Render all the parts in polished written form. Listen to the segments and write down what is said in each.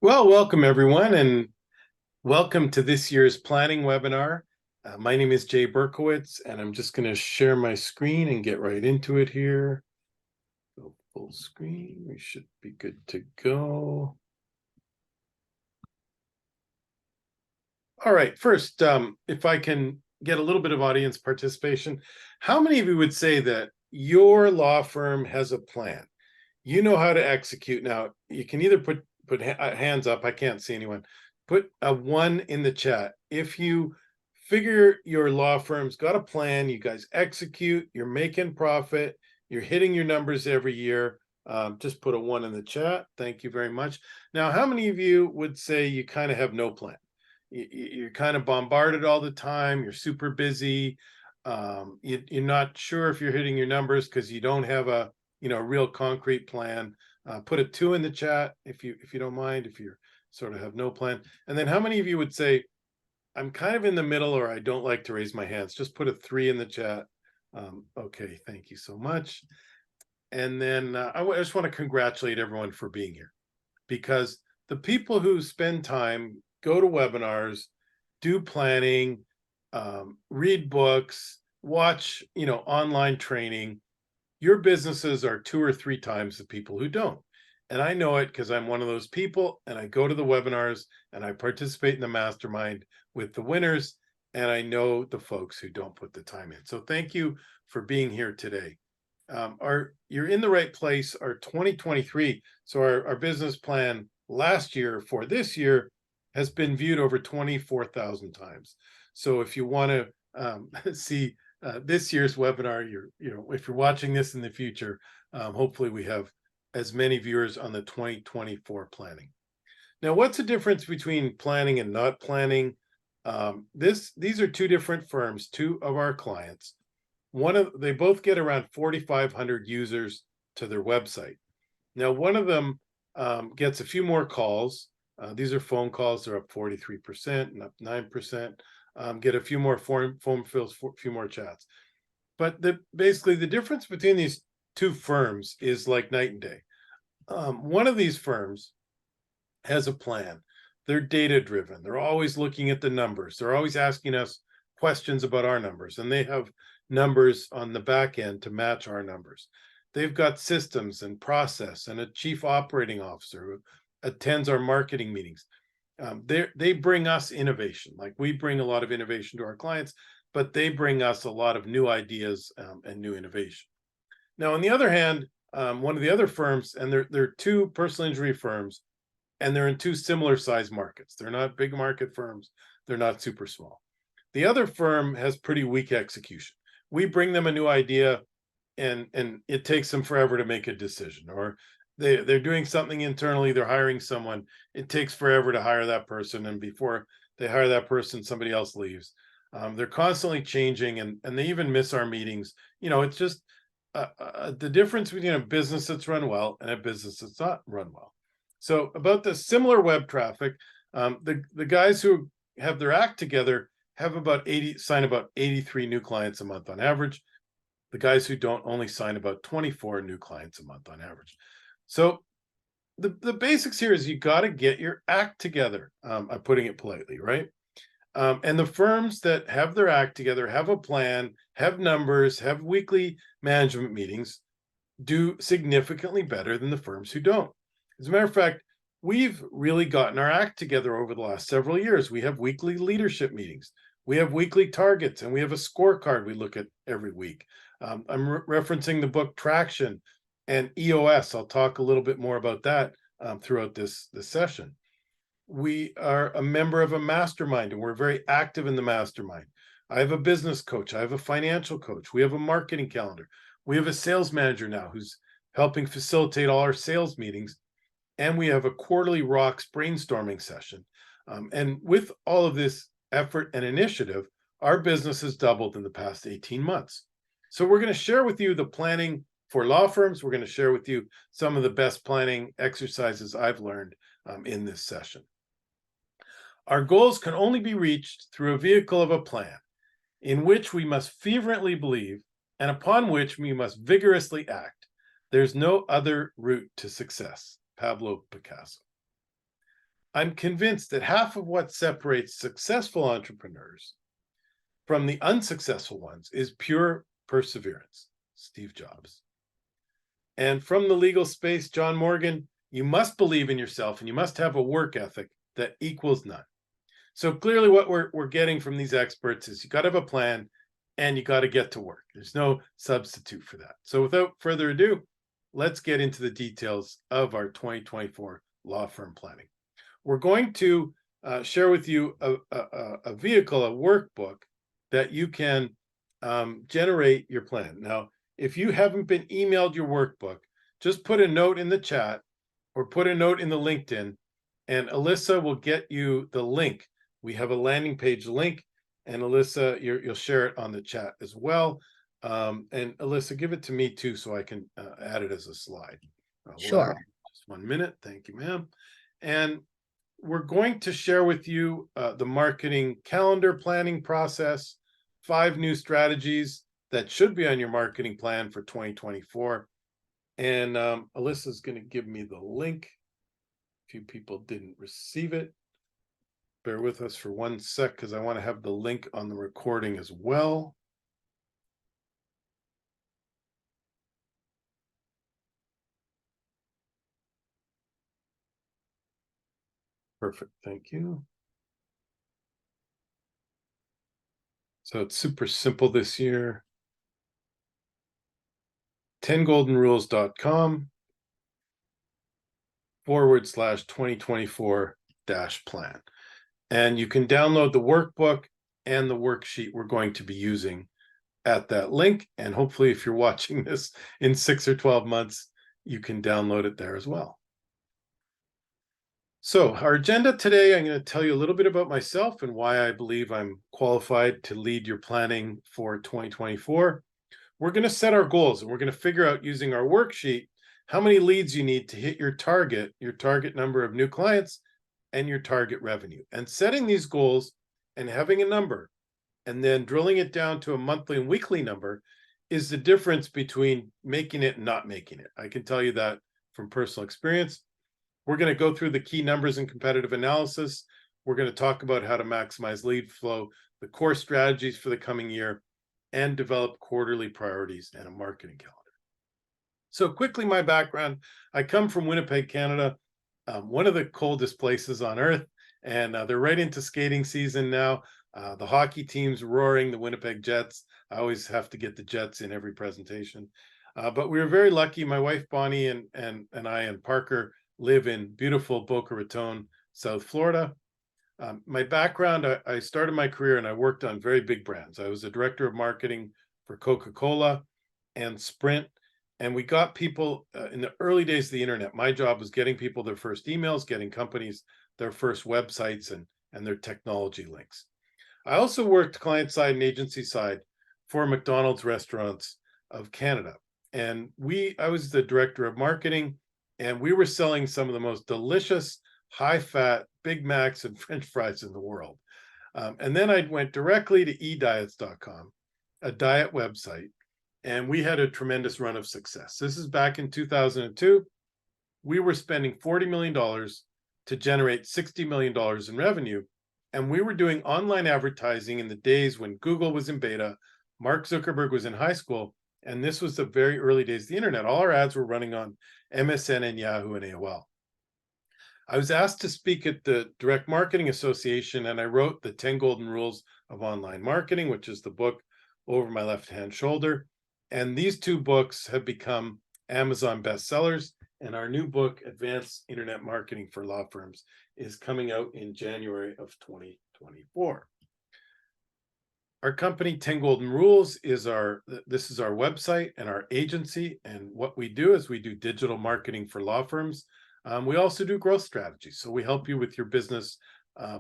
Well, welcome everyone, and welcome to this year's planning webinar. My name is Jay Berkowitz, and I'm just going to share my screen and get right into it here. Go full screen. We should be good to go. All right, first, if I can get a little bit of audience participation, how many of you would say that your law firm has a plan? You know how to execute. Now, you can either put hands up. I can't see anyone. Put a 1 in the chat. If you figure your law firm's got a plan, you guys execute, you're making profit, you're hitting your numbers every year, just put a 1 in the chat. Thank you very much. Now, how many of you would say you kind of have no plan? You're kind of bombarded all the time. You're super busy. You're not sure if you're hitting your numbers because you don't have a real concrete plan. Put a 2 in the chat if you don't mind, if you sort of have no plan. And then how many of you would say, I'm kind of in the middle, or I don't like to raise my hands? Just put a 3 in the chat. Okay, thank you so much. And then I just want to congratulate everyone for being here, because the people who spend time, go to webinars, do planning, read books, watch online training, your businesses are 2 or 3 times the people who don't. And I know it because I'm one of those people, and I go to the webinars and I participate in the mastermind with the winners, and I know the folks who don't put the time in. So thank you for being here today. You're in the right place. Our 2023, so our business plan last year for this year has been viewed over 24,000 times. So if you want to see this year's webinar, if you're watching this in the future, hopefully we have as many viewers on the 2024 planning. Now, what's the difference between planning and not planning? These are 2 different firms, 2 of our clients. They both get around 4,500 users to their website. Now, one of them gets a few more calls. These are phone calls. They're up 43% and up 9%. Get a few more phone fills, a few more chats. But basically, the difference between these 2 firms is like night and day. One of these firms has a plan. They're data driven. They're always looking at the numbers. They're always asking us questions about our numbers, and they have numbers on the back end to match our numbers. They've got systems and process and a chief operating officer who attends our marketing meetings. They bring us innovation. Like, we bring a lot of innovation to our clients, but they bring us a lot of new ideas and new innovation. Now, on the other hand, one of the other firms, and they're 2 personal injury firms, and they're in 2 similar size markets. They're not big market firms. They're not super small. The other firm has pretty weak execution. We bring them a new idea, and it takes them forever to make a decision, or they're doing something internally, they're hiring someone, it takes forever to hire that person, and before they hire that person, somebody else leaves. They're constantly changing, and they even miss our meetings. It's just the difference between a business that's run well and a business that's not run well. So about the similar web traffic, the guys who have their act together have sign about 83 new clients a month on average. The guys who don't only sign about 24 new clients a month on average. So the basics here is you got to get your act together. I'm putting it politely, right? And the firms that have their act together, have a plan, have numbers, have weekly management meetings, do significantly better than the firms who don't. As a matter of fact, we've really gotten our act together over the last several years. We have weekly leadership meetings. We have weekly targets, and we have a scorecard we look at every week. I'm referencing the book Traction and EOS. I'll talk a little bit more about that throughout this session. We are a member of a mastermind, and we're very active in the mastermind. I have a business coach. I have a financial coach. We have a marketing calendar. We have a sales manager now who's helping facilitate all our sales meetings. And we have a quarterly Rocks brainstorming session. And with all of this effort and initiative, our business has doubled in the past 18 months. So we're going to share with you the planning for law firms. We're going to share with you some of the best planning exercises I've learned in this session. Our goals can only be reached through a vehicle of a plan in which we must fervently believe and upon which we must vigorously act. There's no other route to success. Pablo Picasso. I'm convinced that half of what separates successful entrepreneurs from the unsuccessful ones is pure perseverance. Steve Jobs. And from the legal space, John Morgan, you must believe in yourself and you must have a work ethic that equals none. So clearly what we're getting from these experts is you got to have a plan and you got to get to work. There's no substitute for that. So without further ado, let's get into the details of our 2024 law firm planning. We're going to share with you a vehicle, a workbook that you can generate your plan. Now, if you haven't been emailed your workbook, just put a note in the chat or put a note in the LinkedIn, and Alyssa will get you the link. We have a landing page link, and Alyssa, you'll share it on the chat as well. And Alyssa, give it to me too, so I can add it as a slide. Sure. Just 1 minute. Thank you, ma'am. And we're going to share with you the marketing calendar planning process, 5 new strategies that should be on your marketing plan for 2024. And Alyssa's going to give me the link. A few people didn't receive it. Bear with us for 1 sec because I want to have the link on the recording as well. Perfect. Thank you. So it's super simple this year. 10goldenrules.com/2024-plan. And you can download the workbook and the worksheet we're going to be using at that link. And hopefully, if you're watching this in 6 or 12 months, you can download it there as well. So our agenda today, I'm going to tell you a little bit about myself and why I believe I'm qualified to lead your planning for 2024. We're going to set our goals and we're going to figure out using our worksheet how many leads you need to hit your target number of new clients and your target revenue. And setting these goals and having a number and then drilling it down to a monthly and weekly number is the difference between making it and not making it. I can tell you that from personal experience. We're going to go through the key numbers and competitive analysis. We're going to talk about how to maximize lead flow, the core strategies for the coming year, and develop quarterly priorities and a marketing calendar. So quickly, my background, I come from Winnipeg, Canada, one of the coldest places on earth, and they're right into skating season now. The hockey team's roaring, the Winnipeg Jets. I always have to get the Jets in every presentation. But we were very lucky. My wife, Bonnie, and I and Parker live in beautiful Boca Raton, South Florida. My background, I started my career and I worked on very big brands. I was the director of marketing for Coca-Cola and Sprint. And we got people in the early days of the internet. My job was getting people their first emails, getting companies their first websites and their technology links. I also worked client side and agency side for McDonald's Restaurants of Canada. And I was the director of marketing, and we were selling some of the most delicious, high-fat Big Macs and French fries in the world. And then I went directly to ediets.com, a diet website, and we had a tremendous run of success. This is back in 2002. We were spending $40 million to generate $60 million in revenue, and we were doing online advertising in the days when Google was in beta, Mark Zuckerberg was in high school, and this was the very early days of the internet. All our ads were running on MSN and Yahoo and AOL. I was asked to speak at the Direct Marketing Association, and I wrote the 10 Golden Rules of Online Marketing, which is the book over my left-hand shoulder. And these 2 books have become Amazon bestsellers. And our new book, Advanced Internet Marketing for Law Firms, is coming out in January of 2024. Our company, 10 Golden Rules, is our website and our agency. And what we do is we do digital marketing for law firms. We also do growth strategies. So we help you with your business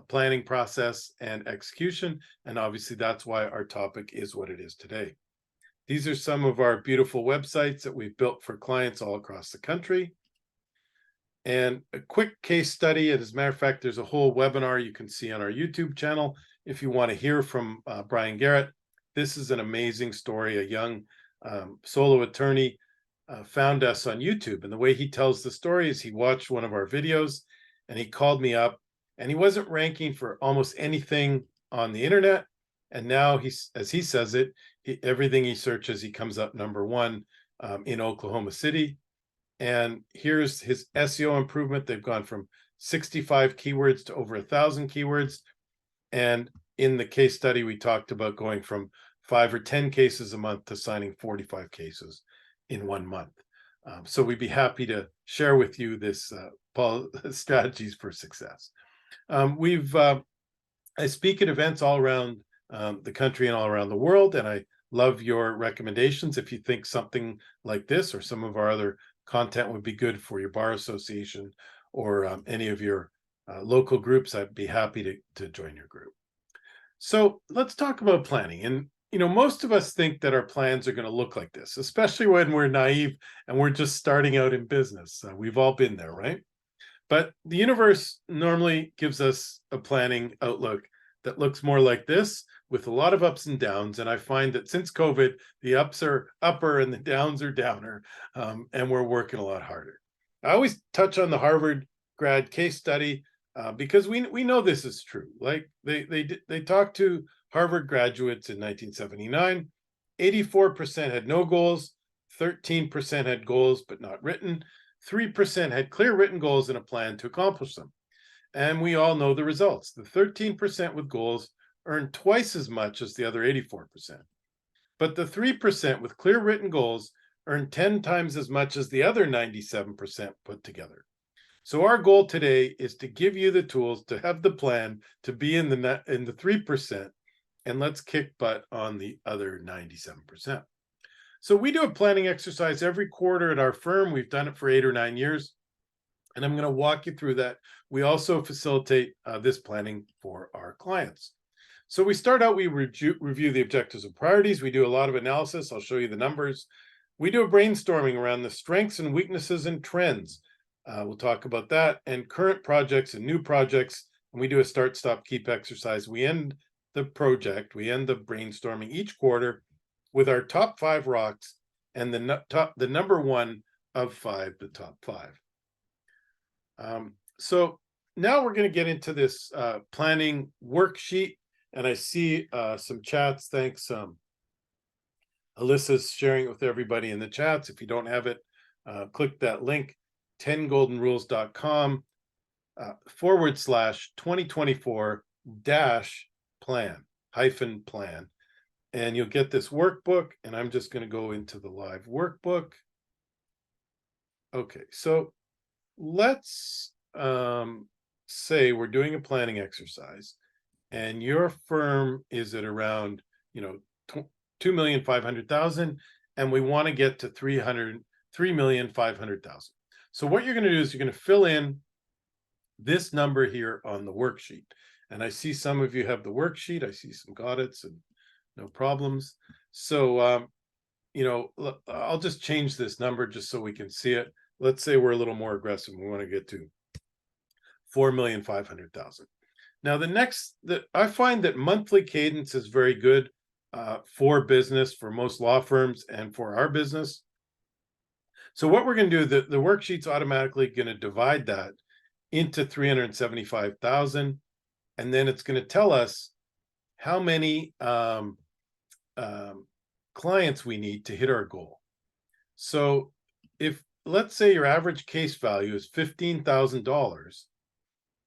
planning process and execution. And obviously, that's why our topic is what it is today. These are some of our beautiful websites that we've built for clients all across the country. And a quick case study, and as a matter of fact, there's a whole webinar you can see on our YouTube channel if you want to hear from Brian Garrett. This is an amazing story. A young solo attorney found us on YouTube. And the way he tells the story is he watched one of our videos and he called me up and he wasn't ranking for almost anything on the internet. And now as he says it, everything he searches, he comes up number one in Oklahoma City. And here's his SEO improvement. They've gone from 65 keywords to over 1,000 keywords. And in the case study, we talked about going from 5 or 10 cases a month to signing 45 cases in 1 month. So we'd be happy to share with you this strategies for success. I speak at events all around the country and all around the world, and I love your recommendations. If you think something like this or some of our other content would be good for your bar association or any of your local groups, I'd be happy to join your group. So let's talk about planning. And most of us think that our plans are going to look like this, especially when we're naive and we're just starting out in business. We've all been there, right? But the universe normally gives us a planning outlook that looks more like this, with a lot of ups and downs. And I find that since COVID, the ups are upper and the downs are downer, and we're working a lot harder. I always touch on the Harvard grad case study because we know this is true. Like they talked to Harvard graduates in 1979. 84% had no goals, 13% had goals but not written, 3% had clear written goals and a plan to accomplish them. And we all know the results. The 13% with goals earned twice as much as the other 84%. But the 3% with clear written goals earned 10 times as much as the other 97% put together. So our goal today is to give you the tools to have the plan to be in the 3%, and let's kick butt on the other 97%. So we do a planning exercise every quarter at our firm. We've done it for 8 or 9 years, and I'm going to walk you through that. We also facilitate this planning for our clients. So we start out, we review the objectives and priorities. We do a lot of analysis. I'll show you the numbers. We do a brainstorming around the strengths and weaknesses and trends. We'll talk about that, and current projects and new projects. And we do a start, stop, keep exercise. We end the brainstorming each quarter with our top 5 rocks and the number 1 of 5, the top 5. So now we're going to get into this planning worksheet, and I see some chats. Thanks. Alyssa's sharing it with everybody in the chats. If you don't have it, click that link, 10goldenrules.com /2024-plan, and you'll get this workbook. And I'm just going to go into the live workbook. Okay, so let's say we're doing a planning exercise, and your firm is at around 2,500,000, and we want to get to 3,500,000. So what you're going to do is you're going to fill in this number here on the worksheet. And I see some of you have the worksheet. I see some got it, and no problems. So I'll just change this number just so we can see it. Let's say we're a little more aggressive. We want to get to 4,500,000. Now, I find that monthly cadence is very good for business, for most law firms, and for our business. So what we're going to do, the worksheet's automatically going to divide that into 375,000, and then it's going to tell us how many clients we need to hit our goal. So if, let's say, your average case value is $15,000,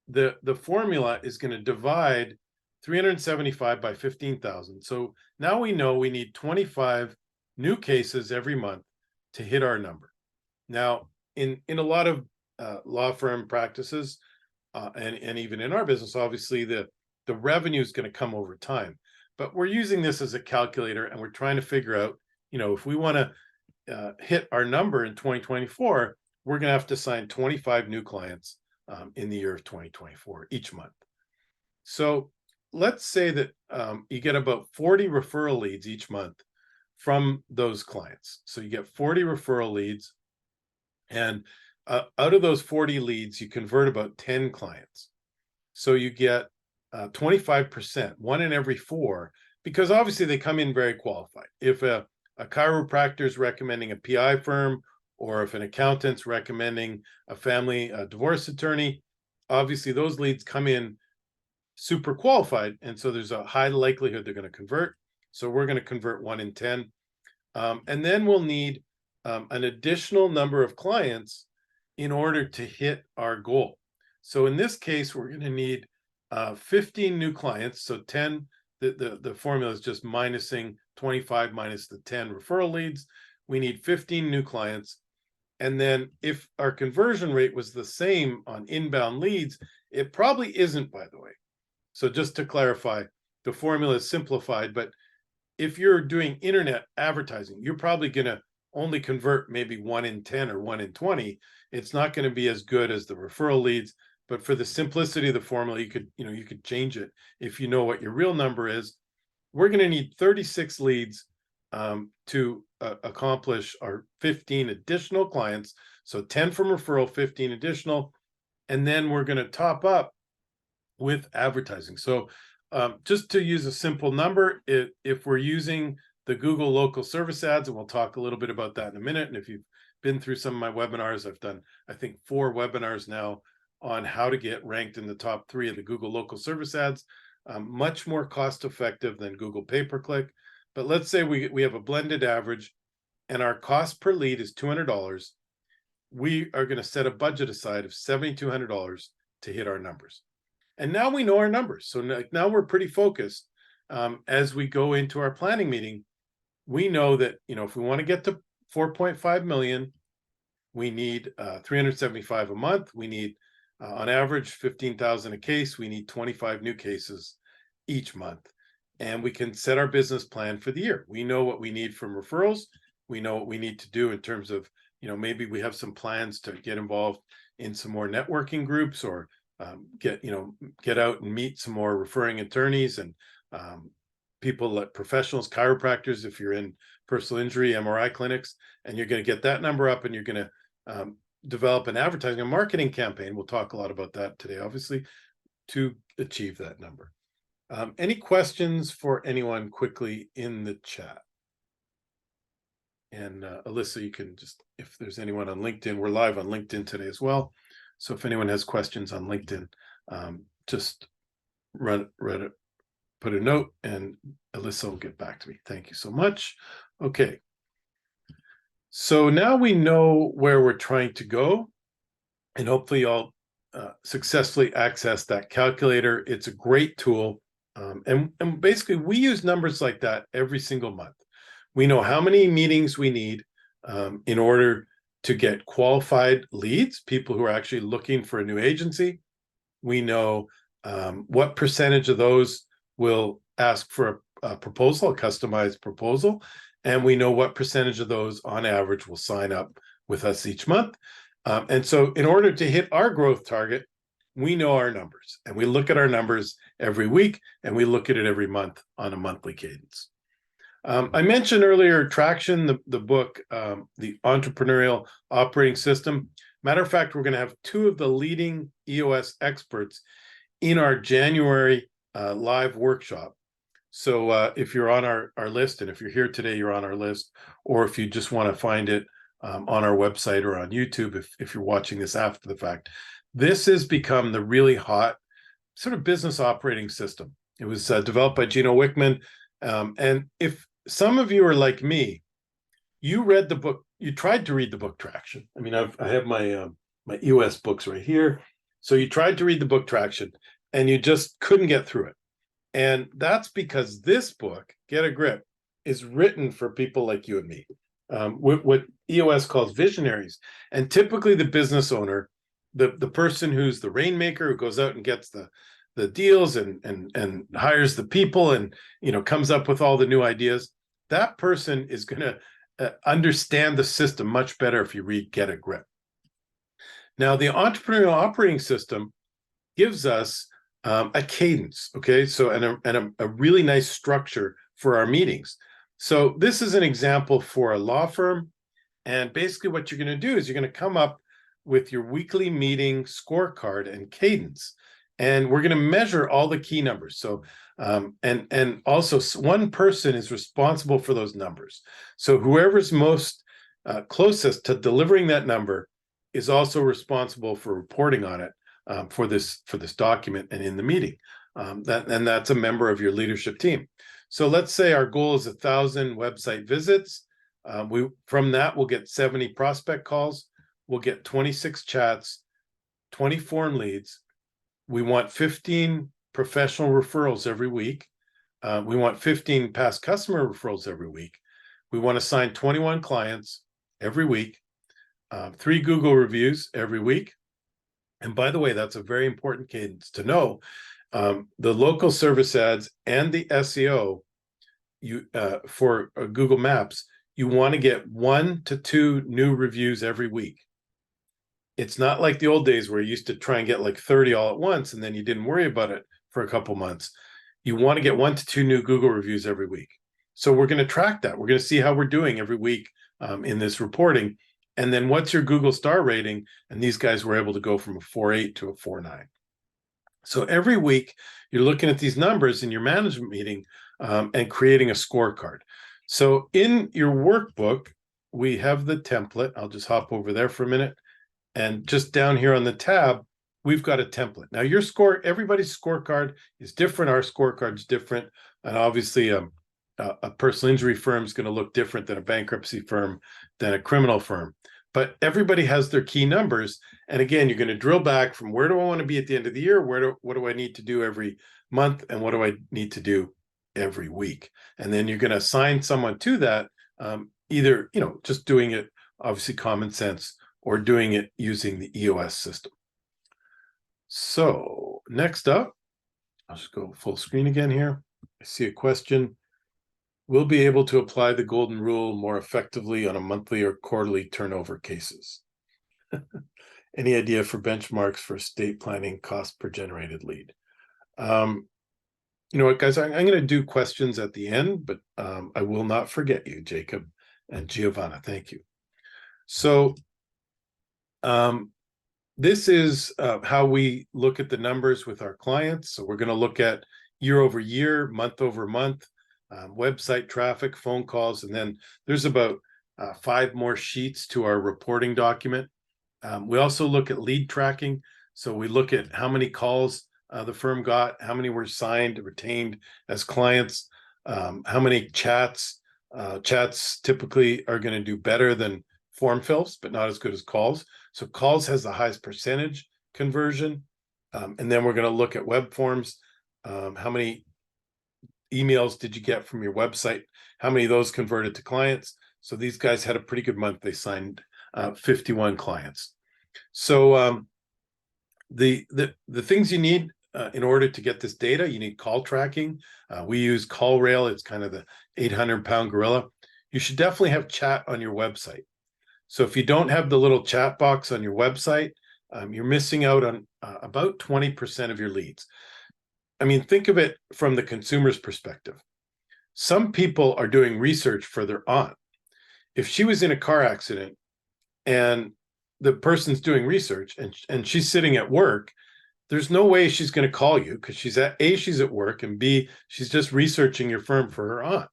the formula is going to divide 375 by 15,000. So now we know we need 25 new cases every month to hit our number. Now, in a lot of law firm practices, and even in our business, obviously the revenue is going to come over time. But we're using this as a calculator, and we're trying to figure out, if we want to hit our number in 2024, we're going to have to sign 25 new clients in the year of 2024 each month. So let's say that you get about 40 referral leads each month from those clients. So you get 40 referral leads, and out of those 40 leads, you convert about 10 clients. So you get 25%, 1 in every 4, because obviously they come in very qualified. If a chiropractor is recommending a PI firm, or if an accountant's recommending a family divorce attorney, obviously those leads come in super qualified, and so there's a high likelihood they're going to convert. So we're going to convert 1 in 10. And then we'll need an additional number of clients in order to hit our goal. So in this case, we're going to need 15 new clients. So 10, the formula is just minusing 25 minus the 10 referral leads. We need 15 new clients. And then if our conversion rate was the same on inbound leads, it probably isn't, by the way. So just to clarify, the formula is simplified, but if you're doing internet advertising, you're probably going to only convert maybe 1 in 10 or 1 in 20. It's not going to be as good as the referral leads, but for the simplicity of the formula, you could change it if you know what your real number is. We're going to need 36 leads to accomplish our 15 additional clients. So 10 from referral, 15 additional, and then we're going to top up with advertising. So just to use a simple number, if we're using the Google local service ads, and we'll talk a little bit about that in a minute. And if you've been through some of my webinars, I've done, I think, 4 webinars now on how to get ranked in the top 3 of the Google local service ads. Much more cost effective than Google pay-per-click. But let's say we have a blended average and our cost per lead is $200. We are going to set a budget aside of $7,200 to hit our numbers. And now we know our numbers. So now we're pretty focused. As we go into our planning meeting, we know that, if we want to get to 4.5 million, we need 375 a month. We need, on average, 15,000 a case. We need 25 new cases each month. And we can set our business plan for the year. We know what we need from referrals. We know what we need to do in terms of, maybe we have some plans to get involved in some more networking groups, or get out and meet some more referring attorneys and people like professionals, chiropractors, if you're in personal injury, MRI clinics, and you're going to get that number up, and you're going to develop an advertising and marketing campaign. We'll talk a lot about that today, obviously, to achieve that number. Any questions for anyone quickly in the chat? And Alyssa, you can just, if there's anyone on LinkedIn, we're live on LinkedIn today as well. So if anyone has questions on LinkedIn, just put a note and Alyssa will get back to me. Thank you so much. Okay. So now we know where we're trying to go, and hopefully y'all successfully access that calculator. It's a great tool. And basically we use numbers like that every single month. We know how many meetings we need in order to get qualified leads, people who are actually looking for a new agency. We know what percentage of those will ask for a proposal, a customized proposal, and we know what percentage of those on average will sign up with us each month. And so in order to hit our growth target, we know our numbers, and we look at our numbers every week, and we look at it every month on a monthly cadence. I mentioned earlier Traction, the book, the Entrepreneurial Operating System. Matter of fact, we're going to have 2 of the leading EOS experts in our January live workshop. So if you're on our list, and if you're here today, you're on our list, or if you just want to find it on our website or on YouTube, if you're watching this after the fact, this has become the really hot sort of business operating system. It was developed by Gino Wickman. And if some of you are like me, you read the book, you tried to read the book Traction. I mean, I have my my EOS books right here. So you tried to read the book Traction, and you just couldn't get through it. And that's because this book, Get a Grip, is written for people like you and me, what EOS calls visionaries. And typically the business owner, the person who's the rainmaker, who goes out and gets the deals and hires the people and comes up with all the new ideas, that person is going to understand the system much better if you read Get a Grip. Now, the Entrepreneurial Operating System gives us a cadence, okay? So, and a really nice structure for our meetings. So this is an example for a law firm. And basically what you're going to do is you're going to come up with your weekly meeting scorecard and cadence. And we're going to measure all the key numbers. So, and also one person is responsible for those numbers. So whoever's most closest to delivering that number is also responsible for reporting on it for this document and in the meeting. That's a member of your leadership team. So let's say our goal is 1,000 website visits. From that, we'll get 70 prospect calls. We'll get 26 chats, 20 form leads. We want 15 professional referrals every week. We want 15 past customer referrals every week. We want to sign 21 clients every week, 3 Google reviews every week. And by the way, that's a very important cadence to know. The local service ads and the SEO for Google Maps, you want to get 1 to 2 new reviews every week. It's not like the old days where you used to try and get like 30 all at once and then you didn't worry about it for a couple months. You want to get 1 to 2 new Google reviews every week. So we're going to track that. We're going to see how we're doing every week in this reporting. And then what's your Google star rating? And these guys were able to go from a 4.8 to a 4.9. So every week you're looking at these numbers in your management meeting and creating a scorecard. So in your workbook, we have the template. I'll just hop over there for a minute. And just down here on the tab, we've got a template. Now everybody's scorecard is different. Our scorecard's different. And obviously a personal injury firm is going to look different than a bankruptcy firm, than a criminal firm. But everybody has their key numbers. And again, you're going to drill back from where do I want to be at the end of the year? What do I need to do every month? And what do I need to do every week? And then you're going to assign someone to that, either, just doing it, obviously common sense, or doing it using the EOS system. So next up, I'll just go full screen again here. I see a question. We'll be able to apply the golden rule more effectively on a monthly or quarterly turnover cases. Any idea for benchmarks for estate planning cost per generated lead? You know what, guys, I'm going to do questions at the end, but I will not forget you, Jacob and Giovanna. Thank you. So this is how we look at the numbers with our clients. So we're going to look at year over year, month over month, website traffic, phone calls, and then there's about 5 more sheets to our reporting document. We also look at lead tracking. So we look at how many calls the firm got, how many were signed, retained as clients, how many chats. Chats typically are going to do better than form fills, but not as good as calls. So calls has the highest percentage conversion. And then we're going to look at web forms. How many emails did you get from your website? How many of those converted to clients? So these guys had a pretty good month. They signed 51 clients. So the things you need in order to get this data, you need call tracking. We use CallRail. It's kind of the 800-pound gorilla. You should definitely have chat on your website. So if you don't have the little chat box on your website, you're missing out on about 20% of your leads. I mean, think of it from the consumer's perspective. Some people are doing research for their aunt. If she was in a car accident and the person's doing research and she's sitting at work, there's no way she's going to call you because she's at work, and B, she's just researching your firm for her aunt.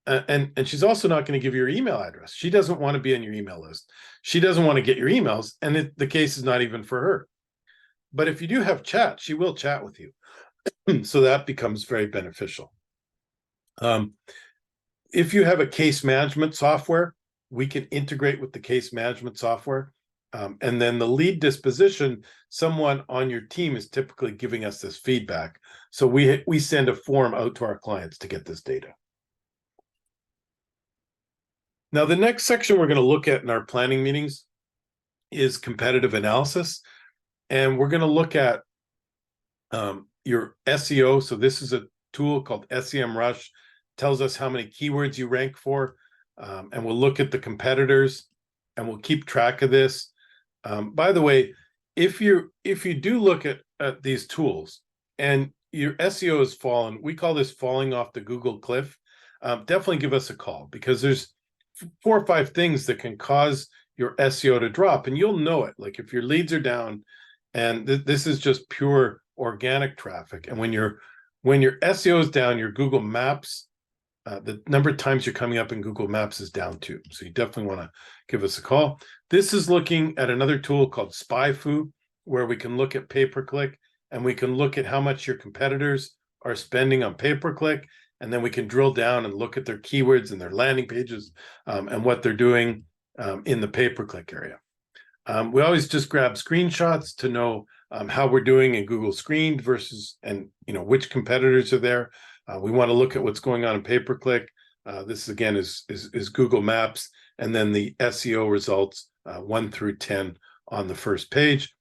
And she's also not going to give you her email address. She doesn't want to be on your email list. She doesn't want to get your emails, and the case is not even for her. But if you do have chat, she will chat with you. So that becomes very beneficial. If you have a case management software, we can integrate with the case management software. And then the lead disposition, someone on your team is typically giving us this feedback. So we send a form out to our clients to get this data. Now, the next section we're going to look at in our planning meetings is competitive analysis. And we're going to look at your SEO. So this is a tool called SEMrush. Tells us how many keywords you rank for. And we'll look at the competitors and we'll keep track of this. By the way, if you do look at these tools and your SEO has fallen, we call this falling off the Google cliff, definitely give us a call, because there's 4 or 5 things that can cause your SEO to drop, and you'll know it. Like if your leads are down, and this is just pure organic traffic, and when your SEO is down, your Google Maps, the number of times you're coming up in Google Maps is down too. So you definitely want to give us a call. This is looking at another tool called SpyFu, where we can look at pay-per-click, and we can look at how much your competitors are spending on pay-per-click, and then we can drill down and look at their keywords and their landing pages, and what they're doing in the pay-per-click area. We always just grab screenshots to know how we're doing in Google Screened versus, and which competitors are there. We want to look at what's going on in pay-per-click. This again is Google Maps, and then the SEO results 1 through 10 on the first page.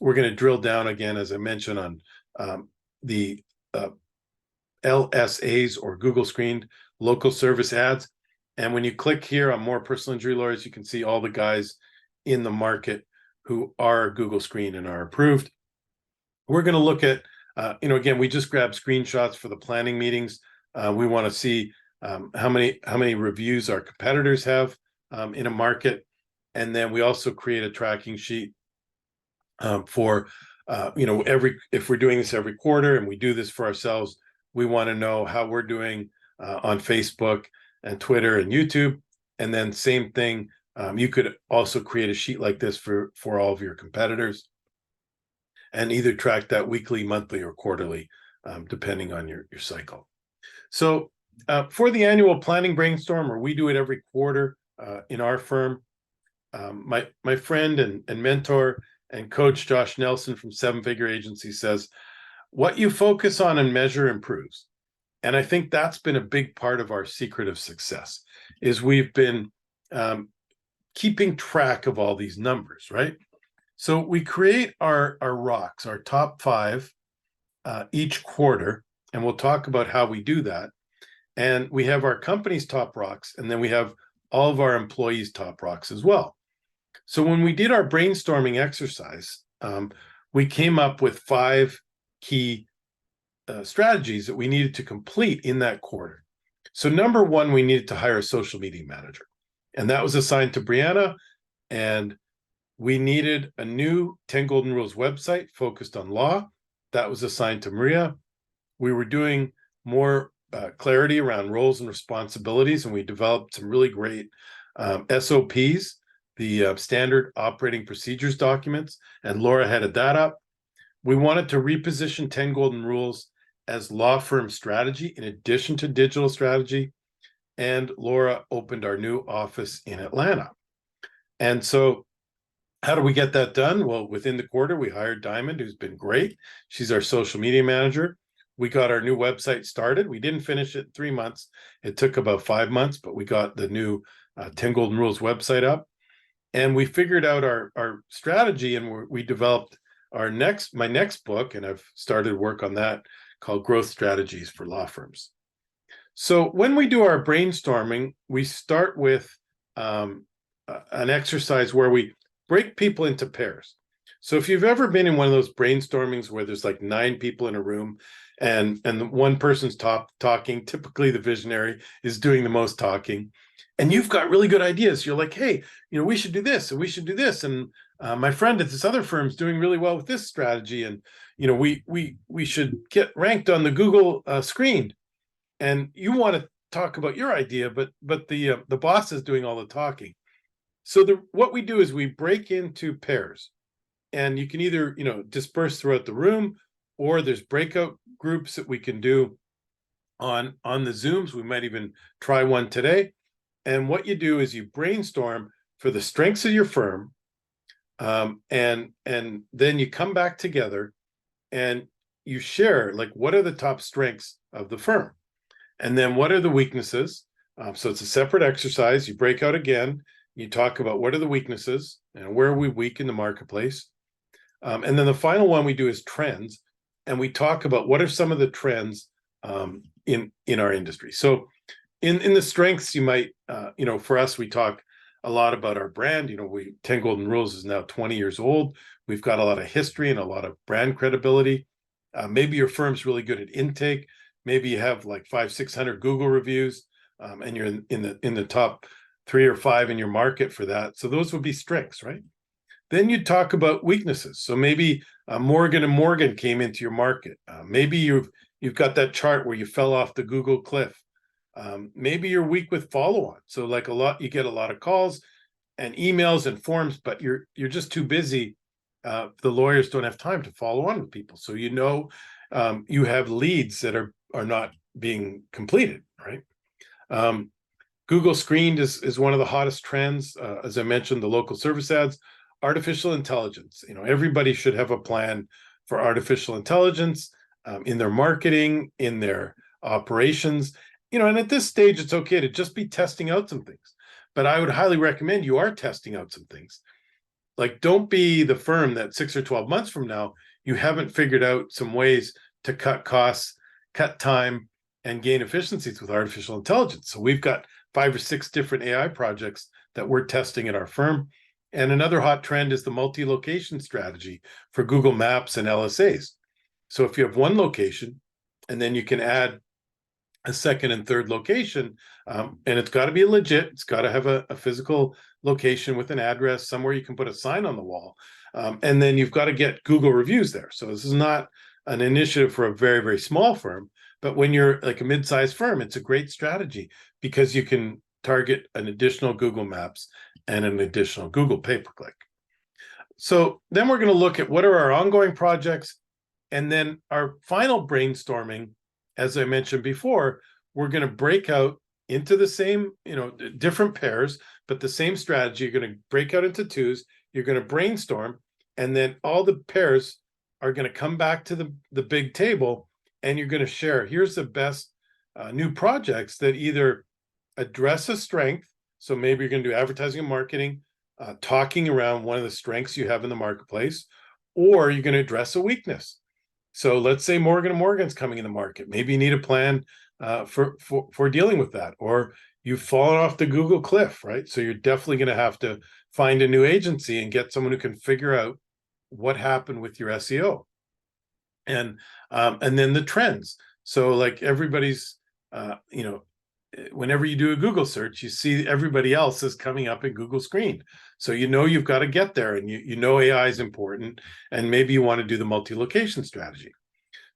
We're going to drill down again, as I mentioned, on the LSAs, or Google Screened local service ads. And when you click here on more personal injury lawyers, you can see all the guys in the market who are Google Screened and are approved. We're going to look at, again, we just grab screenshots for the planning meetings. We want to see how many reviews our competitors have in a market. And then we also create a tracking sheet for, if we're doing this every quarter and we do this for ourselves, we want to know how we're doing on Facebook and Twitter and YouTube. And then same thing, you could also create a sheet like this for all of your competitors, and either track that weekly, monthly, or quarterly, depending on your cycle. So for the annual planning brainstorm, or we do it every quarter in our firm, my friend and mentor and coach Josh Nelson from Seven Figure Agency says, what you focus on and measure improves. And I think that's been a big part of our secret of success, is we've been keeping track of all these numbers, right? So we create our rocks, our top 5 each quarter, and we'll talk about how we do that. And we have our company's top rocks, and then we have all of our employees' top rocks as well. So when we did our brainstorming exercise, we came up with 5 key strategies that we needed to complete in that quarter. So number 1, we needed to hire a social media manager, and that was assigned to Brianna. And we needed a new 10 Golden Rules website focused on law. That was assigned to Maria. We were doing more clarity around roles and responsibilities, and we developed some really great SOPs, the standard operating procedures documents, and Laura headed that up. We wanted to reposition 10 Golden Rules as law firm strategy in addition to digital strategy, and Laura opened our new office in Atlanta. And so how do we get that done? Well, within the quarter, we hired Diamond, who's been great. She's our social media manager. We got our new website started. We didn't finish it in 3 months. It took about 5 months, but we got the new 10 Golden Rules website up. And we figured out our strategy, and we developed my next book, and I've started work on that, called Growth Strategies for Law Firms. So when we do our brainstorming, we start with an exercise where we break people into pairs. So if you've ever been in one of those brainstormings where there's like 9 people in a room, and the one person's talking, typically the visionary is doing the most talking, and you've got really good ideas. You're like, hey, we should do this, and we should do this, and my friend at this other firm is doing really well with this strategy, and we should get ranked on the Google Screened. And you want to talk about your idea, but the boss is doing all the talking. So what we do is we break into pairs, and you can either disperse throughout the room, or there's breakout groups that we can do on the Zooms. We might even try one today. And what you do is you brainstorm for the strengths of your firm, and then you come back together and you share, like, what are the top strengths of the firm, and then what are the weaknesses. So it's a separate exercise. You break out again. You talk about what are the weaknesses and where are we weak in the marketplace. And then the final one we do is trends. And we talk about what are some of the trends in our industry. So in the strengths, you might, for us, we talk a lot about our brand. 10 Golden Rules is now 20 years old. We've got a lot of history and a lot of brand credibility. Maybe your firm's really good at intake. Maybe you have like 500-600 Google reviews, and you're in the top 3 or 5 in your market for that. So those would be strengths, right? Then you talk about weaknesses. So maybe Morgan & Morgan came into your market. Maybe you've got that chart where you fell off the Google cliff. Maybe you're weak with follow-on. So you get a lot of calls and emails and forms, but you're just too busy the lawyers don't have time to follow on with people. So you have leads that are not being completed, right? Google Screened is one of the hottest trends. As I mentioned, the local service ads, artificial intelligence. Everybody should have a plan for artificial intelligence in their marketing, in their operations. And at this stage, it's okay to just be testing out some things. But I would highly recommend you are testing out some things. Like, don't be the firm that 6 or 12 months from now, you haven't figured out some ways to cut costs, cut time, and gain efficiencies with artificial intelligence. So we've got 5 or 6 different AI projects that we're testing at our firm. And another hot trend is the multi-location strategy for Google Maps and LSAs. So if you have one location, and then you can add a second and third location, and it's got to be legit. It's got to have a physical location with an address, somewhere you can put a sign on the wall. And then you've got to get Google reviews there. So this is not an initiative for a very, very small firm, but when you're like a mid-sized firm, it's a great strategy because you can target an additional Google Maps and an additional Google pay-per-click. So then we're going to look at what are our ongoing projects, and then our final brainstorming. As I mentioned before, we're going to break out into the same, different pairs, but the same strategy. You're going to break out into twos. You're going to brainstorm, and then all the pairs are going to come back to the big table, and you're going to share. Here's the best new projects that either address a strength. So maybe you're going to do advertising and marketing, talking around one of the strengths you have in the marketplace, or you're going to address a weakness. So let's say Morgan & Morgan's coming in the market. Maybe you need a plan for dealing with that, or you've fallen off the Google cliff, right? So you're definitely going to have to find a new agency and get someone who can figure out what happened with your SEO, and then the trends. So like everybody's, whenever you do a Google search, you see everybody else is coming up in Google Screen. So you've got to get there, and AI is important, and maybe you want to do the multi-location strategy.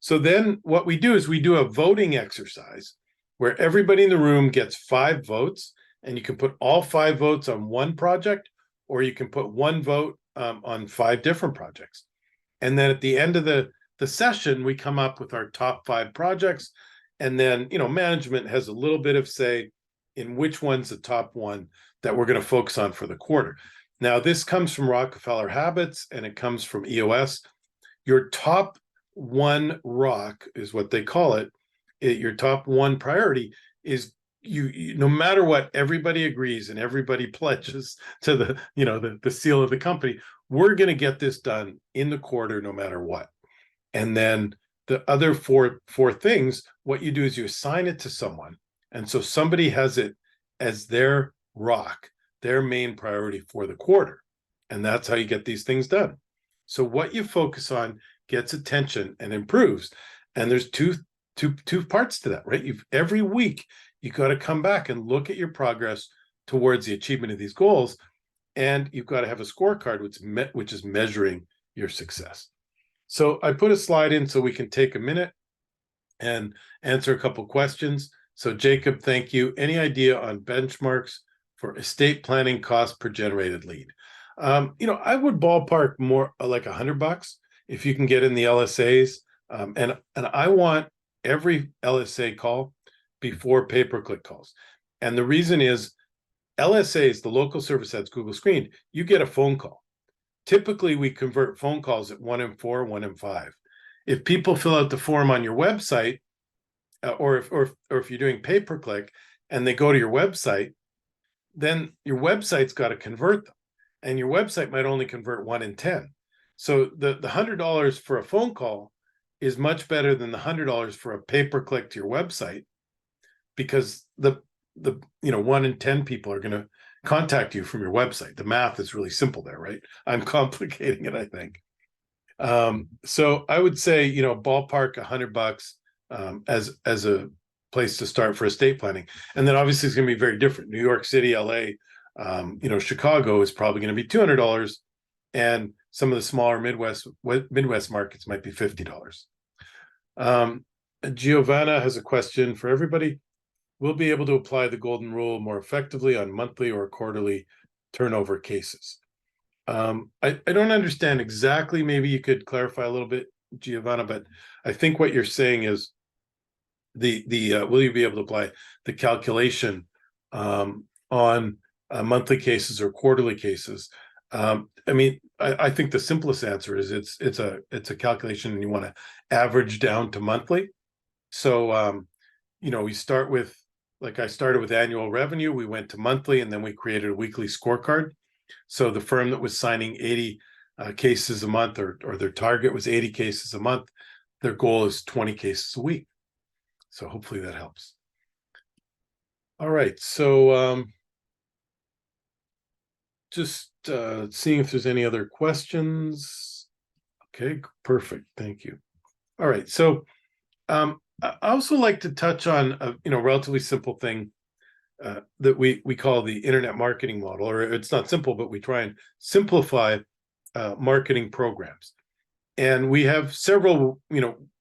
So then what we do is we do a voting exercise where everybody in the room gets 5 votes, and you can put all 5 votes on one project, or you can put 1 vote on 5 different projects. And then at the end of the session, we come up with our top 5 projects. And then, management has a little bit of say in which one's the top one that we're going to focus on for the quarter. Now, this comes from Rockefeller Habits, and it comes from EOS. Your top 1 rock is what they call it. Your top 1 priority is you no matter what everybody agrees and everybody pledges to the seal of the company, we're going to get this done in the quarter no matter what. And then the other four things, what you do is you assign it to someone. And so somebody has it as their rock, their main priority for the quarter. And that's how you get these things done. So what you focus on gets attention and improves. And there's two parts to that, right? Every week, you got to come back and look at your progress towards the achievement of these goals. And you've got to have a scorecard which is measuring your success. So I put a slide in so we can take a minute and answer a couple questions. So Jacob, thank you. Any idea on benchmarks for estate planning cost per generated lead? I would ballpark more like $100 if you can get in the LSAs. And I want every LSA call before pay-per-click calls. And the reason is LSAs, the local service ads, Google Screen, you get a phone call. Typically, we convert phone calls at 1 in 4, 1 in 5. If people fill out the form on your website, or if you're doing pay-per-click and they go to your website, then your website's got to convert them, and your website might only convert 1 in 10. So the $100 for a phone call is much better than the $100 for a pay-per-click to your website, because the 1 in 10 people are going to contact you from your website. The math is really simple there, right? I'm complicating it, I think. So I would say, ballpark $100 as a place to start for estate planning. And then obviously it's going to be very different. New York City, LA, Chicago is probably going to be $200, and some of the smaller Midwest markets might be $50. Giovanna has a question for everybody. We'll be able to apply the golden rule more effectively on monthly or quarterly turnover cases. I don't understand exactly. Maybe you could clarify a little bit, Giovanna, but I think what you're saying is the will you be able to apply the calculation on monthly cases or quarterly cases? I mean, I think the simplest answer is it's a calculation, and you want to average down to monthly. So we start with, like I started with annual revenue, we went to monthly, and then we created a weekly scorecard. So the firm that was signing 80 cases a month, or their target was 80 cases a month, their goal is 20 cases a week. So hopefully that helps. All right, so just seeing if there's any other questions. Okay, perfect. Thank you. All right, so I also like to touch on a relatively simple thing that we call the internet marketing model, or it's not simple, but we try and simplify marketing programs. And we have several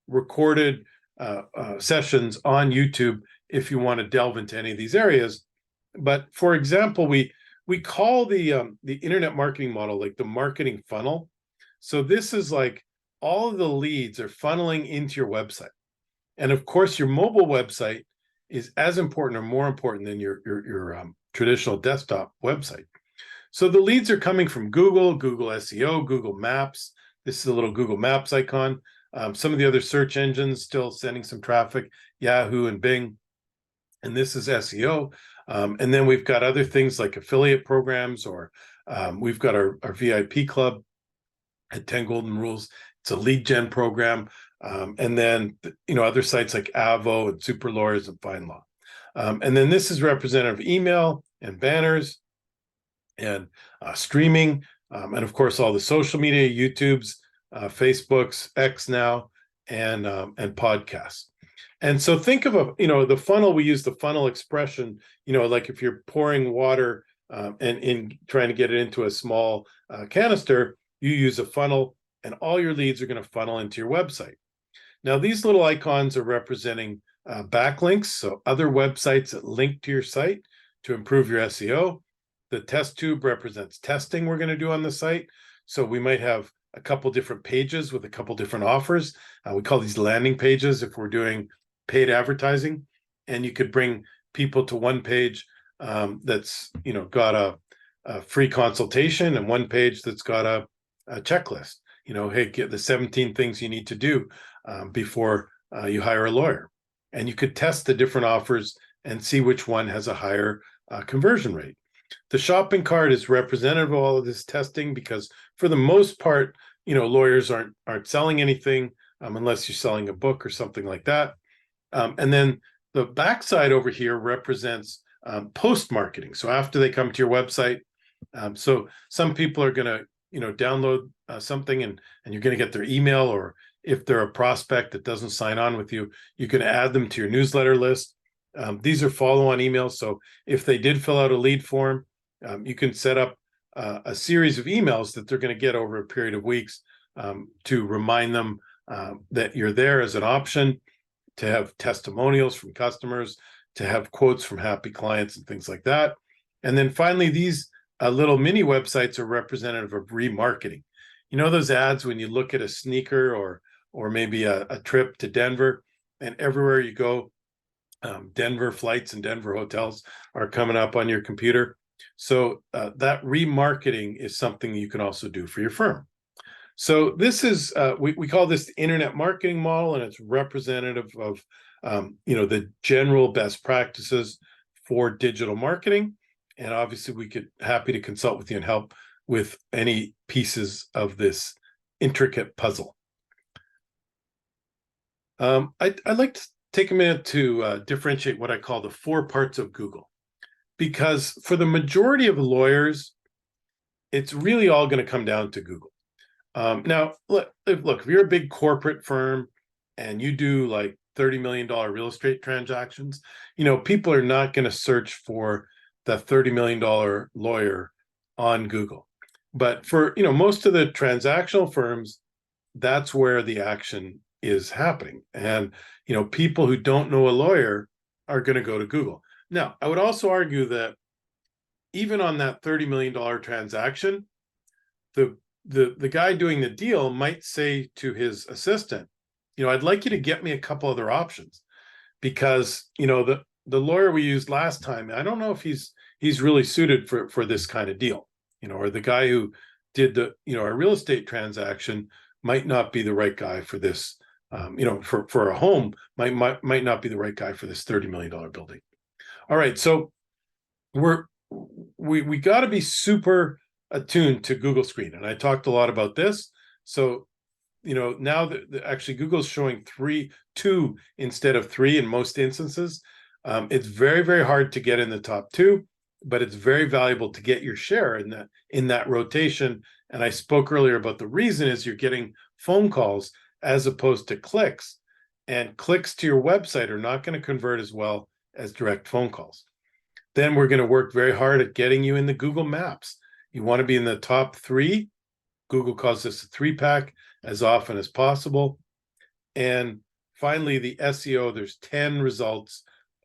recorded sessions on YouTube if you want to delve into any of these areas. But for example, we call the internet marketing model like the marketing funnel. So this is like all of the leads are funneling into your website. And of course, your mobile website is as important or more important than your traditional desktop website. So the leads are coming from Google SEO, Google Maps. This is a little Google Maps icon. Some of the other search engines still sending some traffic, Yahoo and Bing. And this is SEO. And then we've got other things like affiliate programs, or we've got our VIP club at 10 Golden Rules. It's a lead gen program. And then, other sites like Avo and Super Lawyers and FindLaw. And then this is representative email and banners and streaming. And of course, all the social media, YouTube's, Facebook's, X now, and podcasts. And so think of the funnel. We use the funnel expression, like if you're pouring water and in trying to get it into a small canister, you use a funnel, and all your leads are going to funnel into your website. Now, these little icons are representing backlinks, so other websites that link to your site to improve your SEO. The test tube represents testing we're going to do on the site. So we might have a couple different pages with a couple different offers. We call these landing pages if we're doing paid advertising. And you could bring people to one page that's got a free consultation, and one page that's got a checklist. Hey, get the 17 things you need to do before you hire a lawyer. And you could test the different offers and see which one has a higher conversion rate. The shopping cart is representative of all of this testing, because for the most part, lawyers aren't selling anything unless you're selling a book or something like that. And then the backside over here represents post marketing. So after they come to your website, so some people are going to download something, and you're going to get their email, or if they're a prospect that doesn't sign on with you, you can add them to your newsletter list. These are follow-on emails. So if they did fill out a lead form, you can set up a series of emails that they're going to get over a period of weeks to remind them that you're there as an option, to have testimonials from customers, to have quotes from happy clients and things like that. And then finally, these little mini websites are representative of remarketing. Those ads when you look at a sneaker or maybe a trip to Denver, and everywhere you go, Denver flights and Denver hotels are coming up on your computer. So that remarketing is something you can also do for your firm. So this is, we call this the internet marketing model, and it's representative of, the general best practices for digital marketing. And obviously we could happy to consult with you and help with any pieces of this intricate puzzle. I'd like to take a minute to differentiate what I call the 4 parts of Google, because for the majority of lawyers, it's really all going to come down to Google. Now, look, if you're a big corporate firm and you do like $30 million real estate transactions, people are not going to search for the $30 million lawyer on Google. But for, most of the transactional firms, that's where the action is happening. And, people who don't know a lawyer are going to go to Google. Now, I would also argue that even on that $30 million transaction, the guy doing the deal might say to his assistant, I'd like you to get me a couple other options, because the lawyer we used last time, I don't know if he's really suited for this kind of deal, or the guy who did a real estate transaction might not be the right guy for this, for a home might not be the right guy for this $30 million building. All right, so we got to be super attuned to Google Screen, and I talked a lot about this. So now that actually Google's showing two instead of three in most instances. It's very, very hard to get in the top two, but it's very valuable to get your share in that rotation. And I spoke earlier about the reason is you're getting phone calls as opposed to clicks, and clicks to your website are not going to convert as well as direct phone calls. Then we're going to work very hard at getting you in the Google Maps. You want to be in the top three. Google calls this a 3-pack, as often as possible. And finally, the SEO, there's 10 results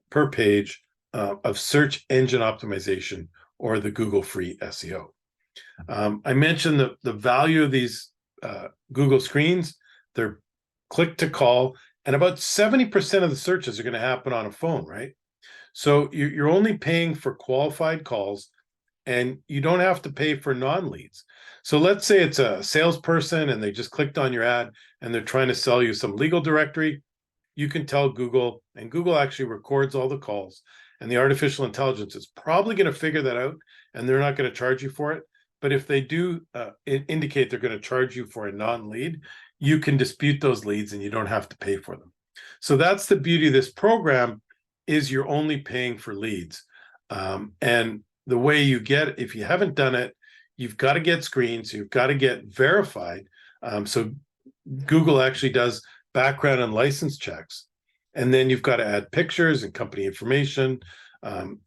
per page of search engine optimization, or the Google free SEO. I mentioned the value of these Google screens. They're click to call, and about 70% of the searches are going to happen on a phone, right? So you're only paying for qualified calls, and you don't have to pay for non-leads. So let's say it's a salesperson and they just clicked on your ad and they're trying to sell you some legal directory. You can tell Google, and Google actually records all the calls, and the artificial intelligence is probably going to figure that out, and they're not going to charge you for it. But if they do indicate they're going to charge you for a non-lead, you can dispute those leads and you don't have to pay for them. So that's the beauty of this program, is you're only paying for leads. And the way you get, if you haven't done it, you've got to get screens, you've got to get verified. So Google actually does background and license checks. And then you've got to add pictures and company information.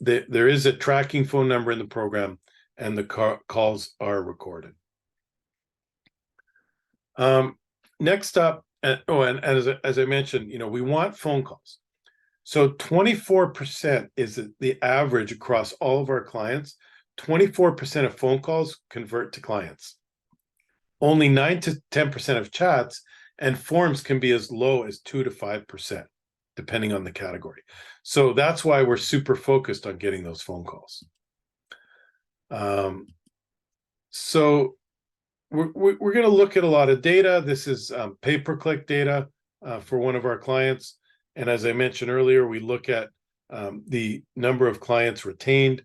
There is a tracking phone number in the program, and the calls are recorded. Next up, and as I mentioned, we want phone calls. So 24% is the average across all of our clients. 24% of phone calls convert to clients. Only 9 to 10% of chats and forms can be as low as 2 to 5%, depending on the category. So that's why we're super focused on getting those phone calls. So we're going to look at a lot of data. This is pay-per-click data for one of our clients. And as I mentioned earlier, we look at the number of clients retained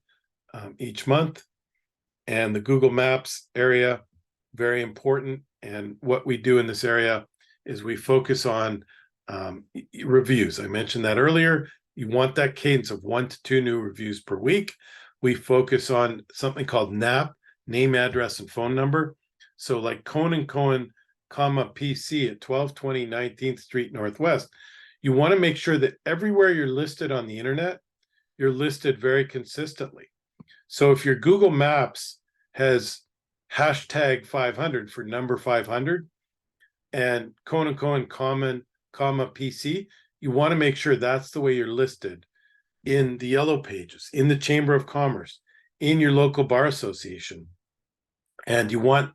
each month, and the Google Maps area, very important. And what we do in this area is we focus on reviews. I mentioned that earlier. You want that cadence of 1 to 2 new reviews per week. We focus on something called NAP, name, address, and phone number. So like Cohen & Cohen, PC at 1220 19th Street Northwest. You want to make sure that everywhere you're listed on the internet, you're listed very consistently. So if your Google Maps has hashtag 500 for number 500 and Cohen & Cohen, PC, you want to make sure that's the way you're listed in the yellow pages, in the Chamber of Commerce, in your local bar association. And you want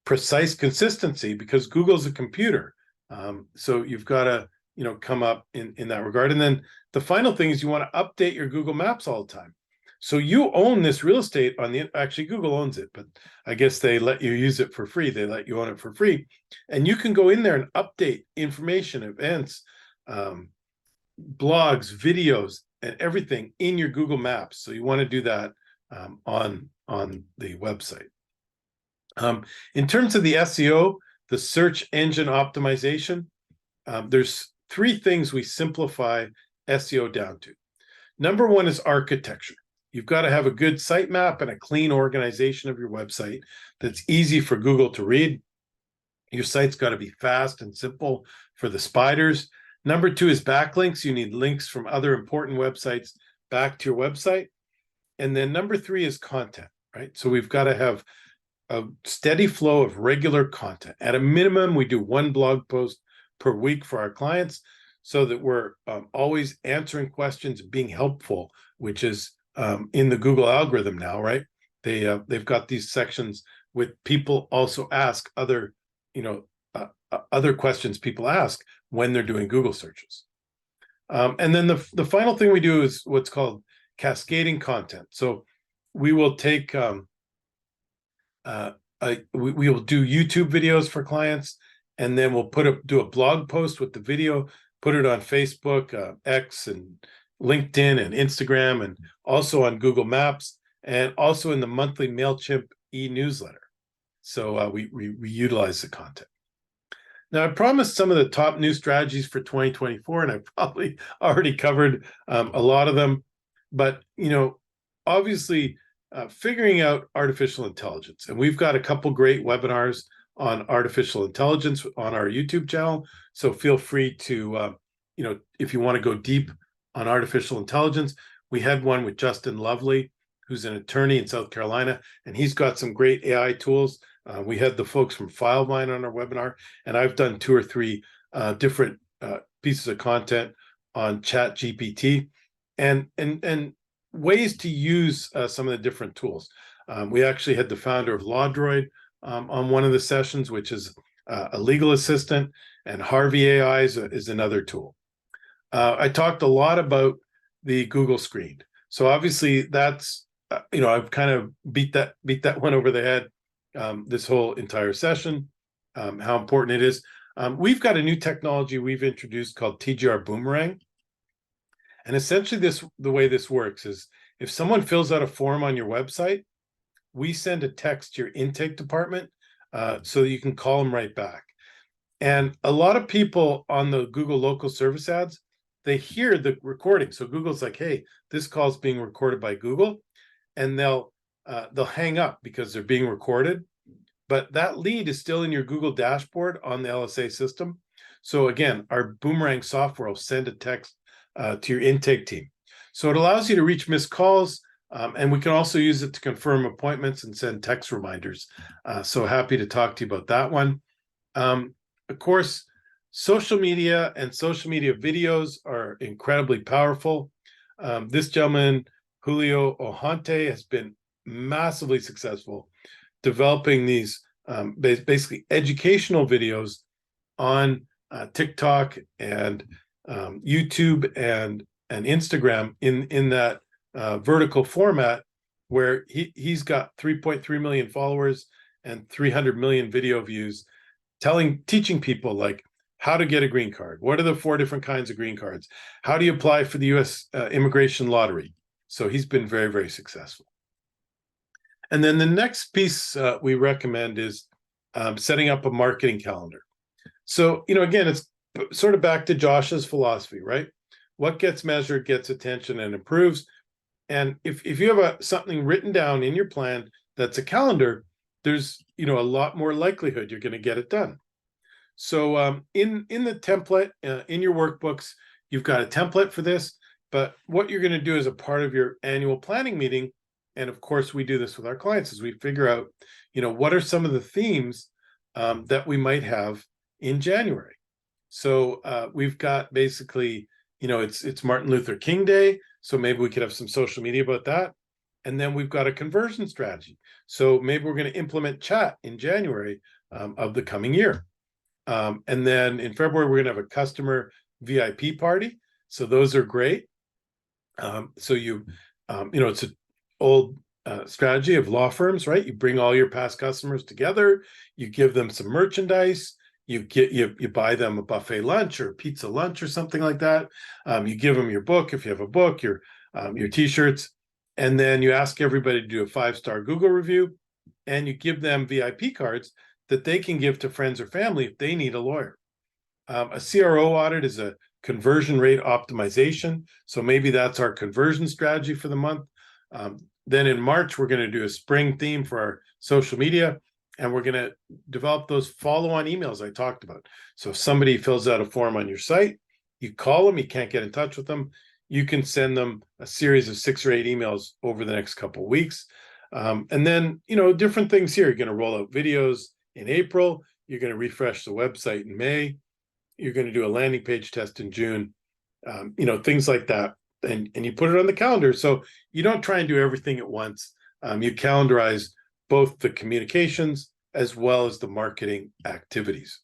precise consistency, because Google's a computer. So you've got to come up in that regard. And then the final thing is you want to update your Google Maps all the time. So you own this real estate actually Google owns it, but I guess they let you use it for free. They let you own it for free. And you can go in there and update information, events, blogs, videos, and everything in your Google Maps. So you want to do that on the website. In terms of the SEO, the search engine optimization, there's 3 things we simplify SEO down to. Number 1 is architecture. You've got to have a good sitemap and a clean organization of your website that's easy for Google to read. Your site's got to be fast and simple for the spiders. Number 2 is backlinks. You need links from other important websites back to your website. And then number 3 is content, right? So we've got to have a steady flow of regular content. At a minimum, we do 1 blog post per week for our clients, so that we're always answering questions, being helpful, which is in the Google algorithm now, right? They've got these sections with people also ask other, other questions people ask when they're doing Google searches. And then the final thing we do is what's called cascading content. So we will take we will do YouTube videos for clients, and then we'll do a blog post with the video, put it on Facebook, X, and LinkedIn, and Instagram, and also on Google Maps, and also in the monthly MailChimp e-newsletter. So we utilize the content. Now, I promised some of the top new strategies for 2024, and I've probably already covered a lot of them. But, obviously, figuring out artificial intelligence. And we've got a couple great webinars on artificial intelligence on our YouTube channel. So feel free to, if you want to go deep on artificial intelligence, we had one with Justin Lovely, who's an attorney in South Carolina, and he's got some great AI tools. We had the folks from FileVine on our webinar, and I've done 2 or 3 different pieces of content on ChatGPT and ways to use some of the different tools. We actually had the founder of LawDroid on one of the sessions, which is a legal assistant, and Harvey AI is another tool. I talked a lot about the Google screen. So obviously that's, I've kind of beat that one over the head this whole entire session, how important it is. We've got a new technology we've introduced called TGR Boomerang. And essentially the way this works is if someone fills out a form on your website, we send a text to your intake department so that you can call them right back. And a lot of people on the Google local service ads, they hear the recording. So Google's like, hey, this call's being recorded by Google, and they'll hang up because they're being recorded. But that lead is still in your Google dashboard on the LSA system. So again, our Boomerang software will send a text to your intake team. So it allows you to reach missed calls, and we can also use it to confirm appointments and send text reminders. So happy to talk to you about that one. Of course, social media and social media videos are incredibly powerful. This gentleman, Julio Ojante, has been massively successful developing these basically educational videos on TikTok and YouTube and Instagram in that vertical format, where he's got 3.3 million followers and 300 million video views, teaching people like how to get a green card. What are the 4 different kinds of green cards? How do you apply for the U.S. Immigration lottery? So he's been very, very successful. And then the next piece we recommend is setting up a marketing calendar. So, again, it's sort of back to Josh's philosophy, right? What gets measured gets attention and improves. And if you have something written down in your plan that's a calendar, there's a lot more likelihood you're going to get it done. So in the template, in your workbooks, you've got a template for this. But what you're going to do as a part of your annual planning meeting, and of course we do this with our clients, is we figure out, what are some of the themes that we might have in January. So we've got basically, it's Martin Luther King Day, so maybe we could have some social media about that. And then we've got a conversion strategy. So maybe we're going to implement chat in January of the coming year. And then in February, we're going to have a customer VIP party. So those are great. So it's an old strategy of law firms, right? You bring all your past customers together, you give them some merchandise, you buy them a buffet lunch or pizza lunch or something like that. You give them your book if you have a book, your t-shirts, and then you ask everybody to do a 5-star Google review, and you give them VIP cards that they can give to friends or family if they need a lawyer. A CRO audit is a conversion rate optimization. So maybe that's our conversion strategy for the month. Then in March, we're going to do a spring theme for our social media, and we're going to develop those follow-on emails I talked about. So if somebody fills out a form on your site, you call them, you can't get in touch with them, you can send them a series of 6 or 8 emails over the next couple of weeks. And then, different things here. You're going to roll out videos in April. You're going to refresh the website in May. You're going to do a landing page test in June, things like that. And you put it on the calendar. So you don't try and do everything at once. You calendarize both the communications as well as the marketing activities.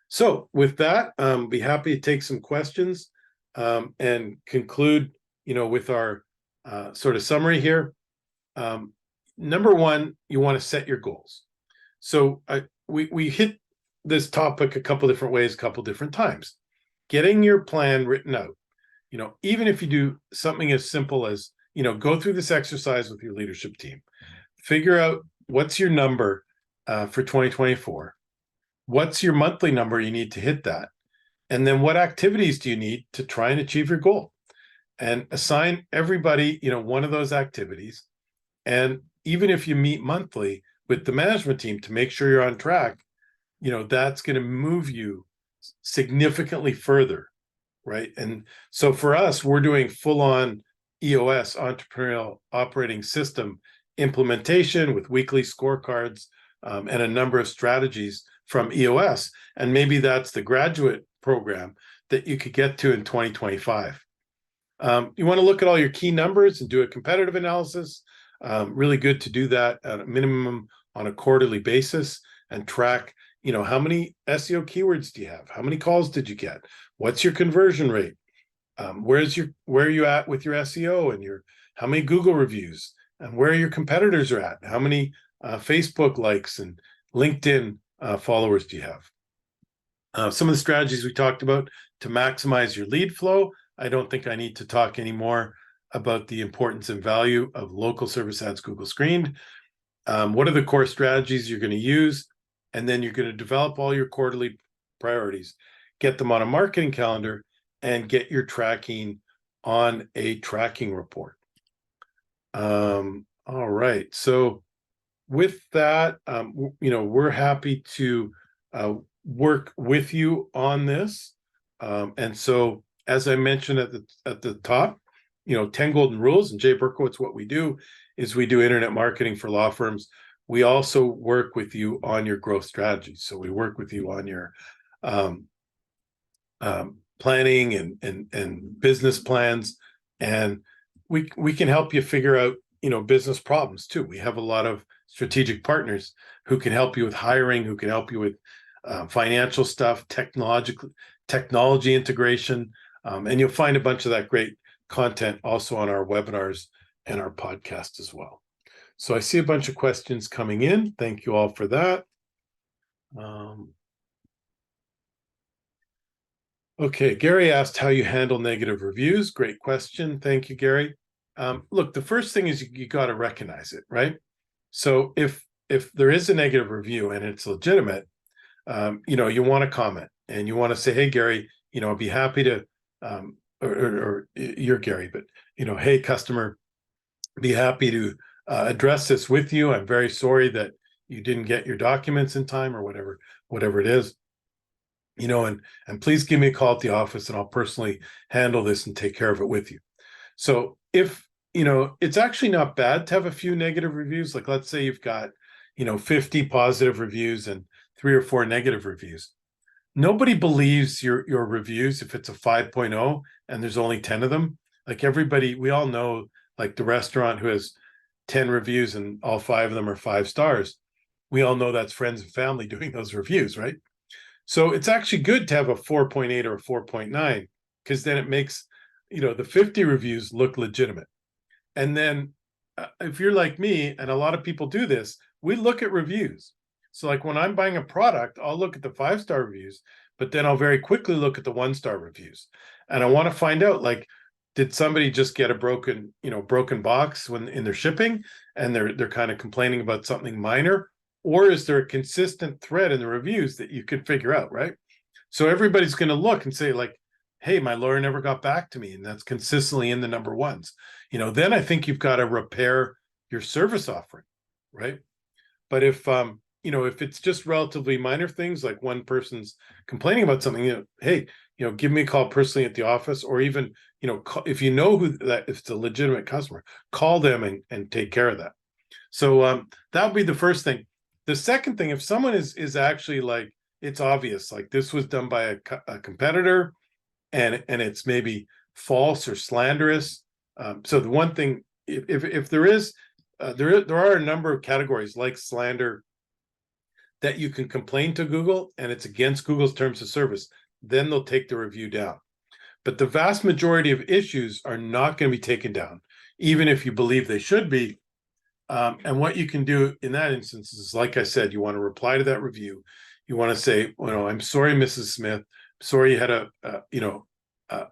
So with that, be happy to take some questions and conclude, with our sort of summary here. Number one, you want to set your goals. So we hit this topic a couple different ways, a couple different times. Getting your plan written out. Even if you do something as simple as, go through this exercise with your leadership team, figure out what's your number for 2024. What's your monthly number you need to hit that? And then what activities do you need to try and achieve your goal? And assign everybody, one of those activities. And even if you meet monthly with the management team to make sure you're on track, that's going to move you significantly further, right? And so for us, we're doing full-on EOS, Entrepreneurial Operating System implementation with weekly scorecards and a number of strategies from EOS. And maybe that's the graduate program that you could get to in 2025. You want to look at all your key numbers and do a competitive analysis. Really good to do that at a minimum on a quarterly basis and track, how many SEO keywords do you have? How many calls did you get? What's your conversion rate? Where are you at with your SEO and how many Google reviews, and where your competitors are at? How many Facebook likes and LinkedIn followers do you have? Some of the strategies we talked about to maximize your lead flow. I don't think I need to talk anymore about the importance and value of local service ads Google screened. What are the core strategies you're going to use? And then you're going to develop all your quarterly priorities, get them on a marketing calendar, and get your tracking on a tracking report. All right. So with that, we're happy to work with you on this. And so, as I mentioned at the top, 10 golden rules. And Jay Berkowitz, what we do is we do internet marketing for law firms. We also work with you on your growth strategies. So we work with you on your planning and business plans, and we can help you figure out business problems too. We have a lot of strategic partners who can help you with hiring, who can help you with financial stuff, technology integration, and you'll find a bunch of that great content also on our webinars and our podcast as well. So I see a bunch of questions coming in. Thank you all for that. Okay, Gary asked how you handle negative reviews. Great question. Thank you, Gary. Look, the first thing is you got to recognize it, right? So if there is a negative review and it's legitimate, you want to comment and you want to say, hey, Gary, I'd be happy to, or you're Gary, but, hey, customer, be happy to address this with you. I'm very sorry that you didn't get your documents in time or whatever it is, and please give me a call at the office and I'll personally handle this and take care of it with you. So if, it's actually not bad to have a few negative reviews. Like, let's say you've got, 50 positive reviews and 3 or 4 negative reviews. Nobody believes your reviews if it's a 5.0 and there's only 10 of them. Like we all know, like the restaurant who has 10 reviews and all 5 of them are 5 stars. We all know that's friends and family doing those reviews, right? So it's actually good to have a 4.8 or a 4.9, because then it makes, the 50 reviews look legitimate. And then if you're like me, and a lot of people do this, we look at reviews. So like when I'm buying a product, I'll look at the 5-star reviews, but then I'll very quickly look at the 1-star reviews. And I want to find out, like, did somebody just get a broken box when in their shipping and they're kind of complaining about something minor? Or is there a consistent thread in the reviews that you could figure out, right? So everybody's going to look and say, like, hey, my lawyer never got back to me, and that's consistently in the number ones. Then I think you've got to repair your service offering, right? But if if it's just relatively minor things, like one person's complaining about something, hey, give me a call personally at the office, or even, if you know who that, if it's a legitimate customer, call them and take care of that. So that would be the first thing. The second thing, if someone is actually, like, it's obvious, like this was done by a competitor, and it's maybe false or slanderous. So the one thing, if there is there are a number of categories like slander that you can complain to Google, and it's against Google's terms of service. Then they'll take the review down. But the vast majority of issues are not going to be taken down, even if you believe they should be. And what you can do in that instance is, like I said, you want to reply to that review. You want to say, I'm sorry, Mrs. Smith. Sorry you had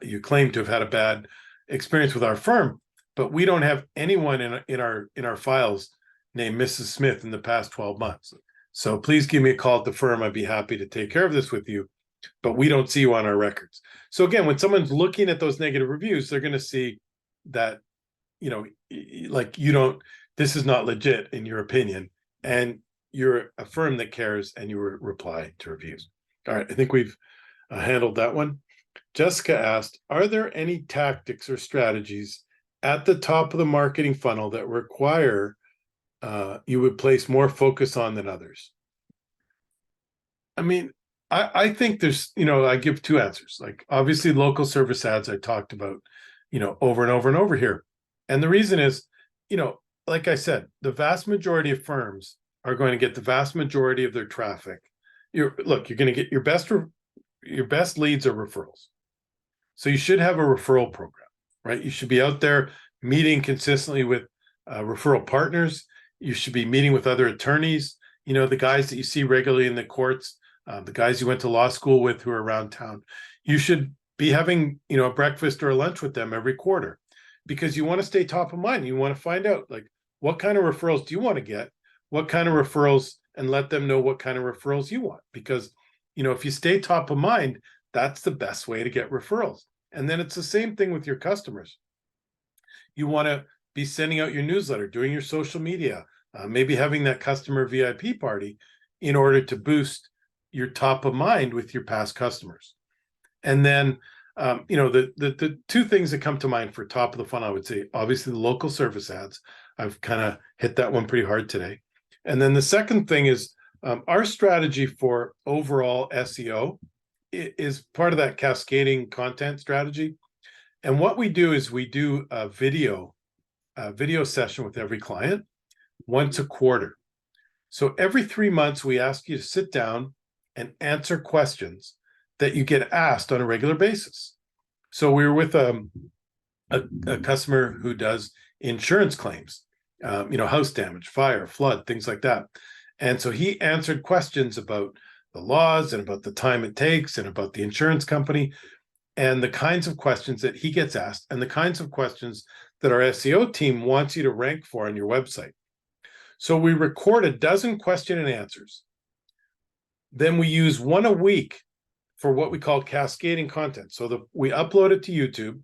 you claim to have had a bad experience with our firm, but we don't have anyone in our files named Mrs. Smith in the past 12 months. So please give me a call at the firm. I'd be happy to take care of this with you, but we don't see you on our records. So again, when someone's looking at those negative reviews, they're going to see that, like this is not legit in your opinion, and you're a firm that cares, and you reply to reviews. All right, I think we've handled that one. Jessica asked, are there any tactics or strategies at the top of the marketing funnel that require you would place more focus on than others? I mean, I think there's, I give two answers. Like, obviously, local service ads I talked about, over and over and over here. And the reason is, like I said, the vast majority of firms are going to get the vast majority of their traffic. You're going to get your best leads are referrals. So you should have a referral program, right? You should be out there meeting consistently with referral partners. You should be meeting with other attorneys, the guys that you see regularly in the courts, the guys you went to law school with who are around town. You should be having, a breakfast or a lunch with them every quarter, because you want to stay top of mind. You want to find out, like, what kind of referrals do you want to get? What kind of referrals, and let them know what kind of referrals you want. Because, if you stay top of mind, that's the best way to get referrals. And then it's the same thing with your customers. You want to be sending out your newsletter, doing your social media, maybe having that customer VIP party in order to boost your top of mind with your past customers. And then, the two things that come to mind for top of the funnel, I would say, obviously the local service ads. I've kind of hit that one pretty hard today. And then the second thing is our strategy for overall SEO is part of that cascading content strategy. And what we do is we do a video session with every client once a quarter. So every 3 months, we ask you to sit down and answer questions that you get asked on a regular basis. So we were with a customer who does insurance claims, house damage, fire, flood, things like that. And so he answered questions about the laws and about the time it takes and about the insurance company, and the kinds of questions that he gets asked and the kinds of questions that our SEO team wants you to rank for on your website. So we record a dozen question and answers. Then we use one a week for what we call cascading content. So we upload it to YouTube.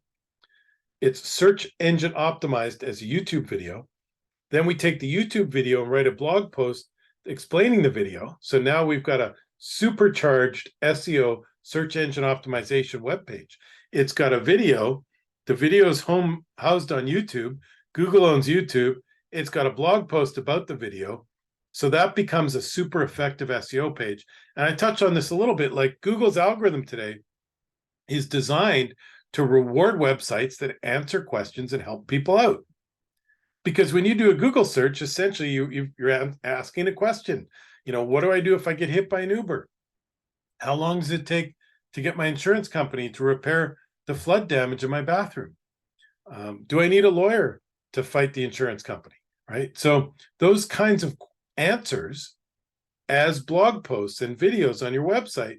It's search engine optimized as a YouTube video. Then we take the YouTube video and write a blog post explaining the video. So now we've got a supercharged SEO search engine optimization webpage. It's got a video. The video is housed on YouTube. Google owns YouTube. It's got a blog post about the video. So that becomes a super effective SEO page. And I touched on this a little bit, like Google's algorithm today is designed to reward websites that answer questions and help people out. Because when you do a Google search, essentially you're asking a question. What do I do if I get hit by an Uber? How long does it take to get my insurance company to repair the flood damage in my bathroom? Do I need a lawyer to fight the insurance company? Right? So those kinds of answers as blog posts and videos on your website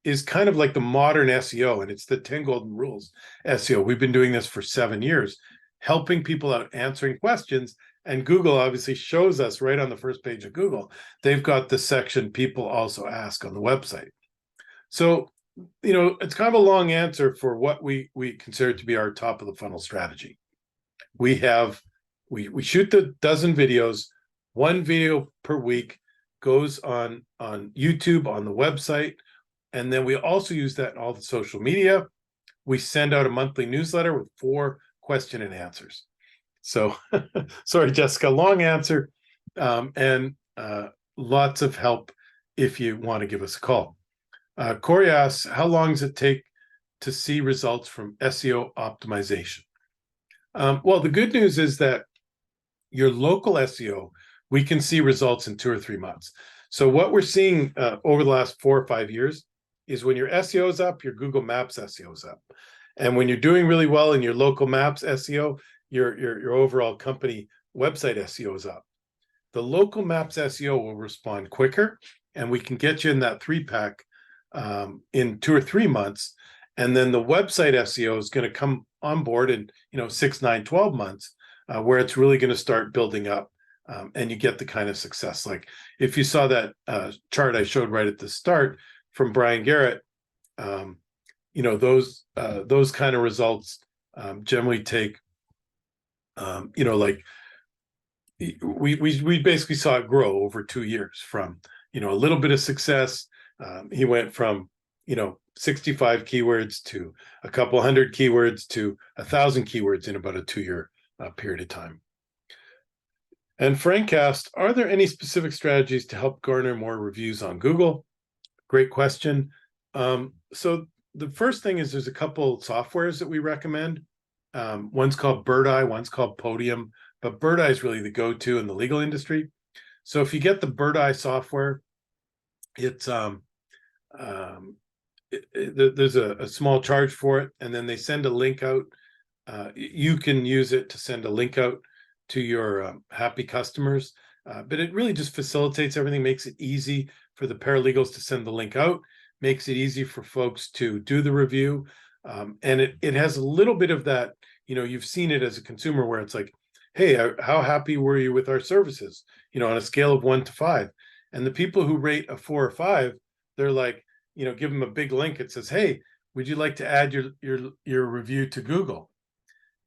is kind of like the modern SEO, and it's the 10 golden rules SEO. We've been doing this for 7 years, helping people out answering questions. And Google obviously shows us right on the first page of Google, they've got the section people also ask on the website. So, it's kind of a long answer for what we consider to be our top of the funnel strategy. We shoot the dozen videos, one video per week goes on YouTube, on the website. And then we also use that in all the social media. We send out a monthly newsletter with 4 question and answers. So sorry, Jessica, long answer, and lots of help if you want to give us a call. Corey asks, how long does it take to see results from SEO optimization? Well, the good news is that Your local SEO, we can see results in 2 or 3 months. So what we're seeing over the last 4 or 5 years is when your SEO is up, your Google Maps SEO is up. And when you're doing really well in your local maps SEO, your overall company website SEO is up. The local maps SEO will respond quicker, and we can get you in that 3-pack in 2 or 3 months. And then the website SEO is going to come on board in 6, 9, 12 months, where it's really going to start building up, and you get the kind of success. Like if you saw that chart I showed right at the start from Brian Garrett, those kind of results generally take, like we basically saw it grow over 2 years from a little bit of success. He went from 65 keywords to a couple hundred keywords to 1,000 keywords in about a 2-year period of time. And Frank asked, are there any specific strategies to help garner more reviews on Google? Great question. So the first thing is there's a couple softwares that we recommend. One's called Birdeye, one's called Podium, but Birdeye is really the go-to in the legal industry. So if you get the Birdeye software, it's there's a small charge for it, and then they send a link out. You can use it to send a link out to your happy customers, but it really just facilitates everything, makes it easy for the paralegals to send the link out, makes it easy for folks to do the review, and it has a little bit of that, you've seen it as a consumer where it's like, hey, how happy were you with our services, on a scale of 1 to 5, and the people who rate a 4 or 5, they're like, give them a big link. It says, hey, would you like to add your review to Google?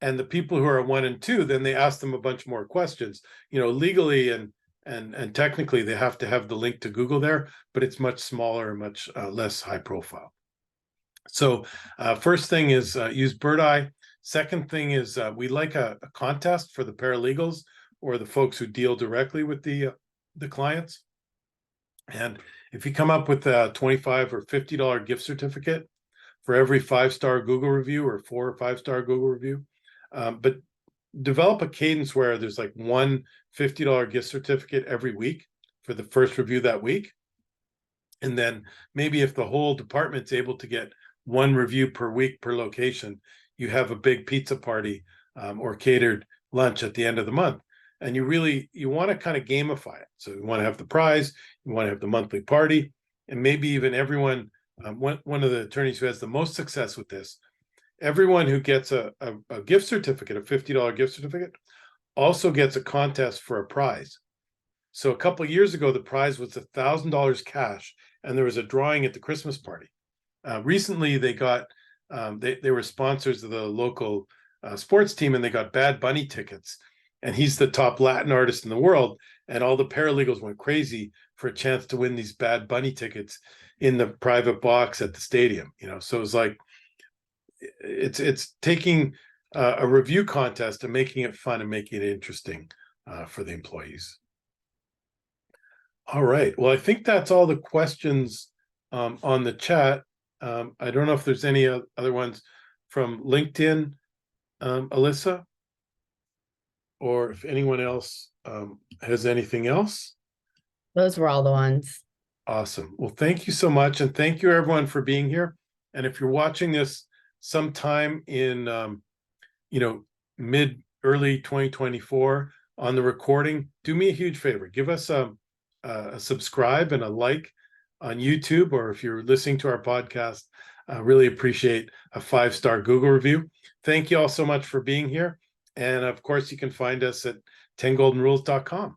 And the people who are 1 and 2, then they ask them a bunch more questions. Legally and technically, they have to have the link to Google there, but it's much smaller and much less high profile. So first thing is use Birdeye. Second thing is we like a contest for the paralegals or the folks who deal directly with the clients. And if you come up with a $25 or $50 gift certificate for every 5-star Google review or 4 or 5-star Google review, but develop a cadence where there's like one $50 gift certificate every week for the first review that week. And then maybe if the whole department's able to get 1 review per week per location, you have a big pizza party or catered lunch at the end of the month. And you want to kind of gamify it. So you want to have the prize, you want to have the monthly party, and maybe even everyone, one of the attorneys who has the most success with this, everyone who gets a gift certificate, a $50 gift certificate, also gets a contest for a prize. So a couple of years ago, the prize was $1,000 cash, and there was a drawing at the Christmas party. Recently, they got they were sponsors of the local sports team, and they got Bad Bunny tickets. And he's the top Latin artist in the world, and all the paralegals went crazy for a chance to win these Bad Bunny tickets in the private box at the stadium. So it's like it's taking a review contest and making it fun and making it interesting for the employees. All right. Well, I think that's all the questions on the chat. I don't know if there's any other ones from LinkedIn, Alyssa, or if anyone else has anything else. Those were all the ones. Awesome. Well, thank you so much. And thank you everyone for being here. And if you're watching this sometime in, early 2024 on the recording, do me a huge favor. Give us a subscribe and a like on YouTube, or if you're listening to our podcast, I really appreciate a 5-star Google review. Thank you all so much for being here. And of course, you can find us at 10goldenrules.com.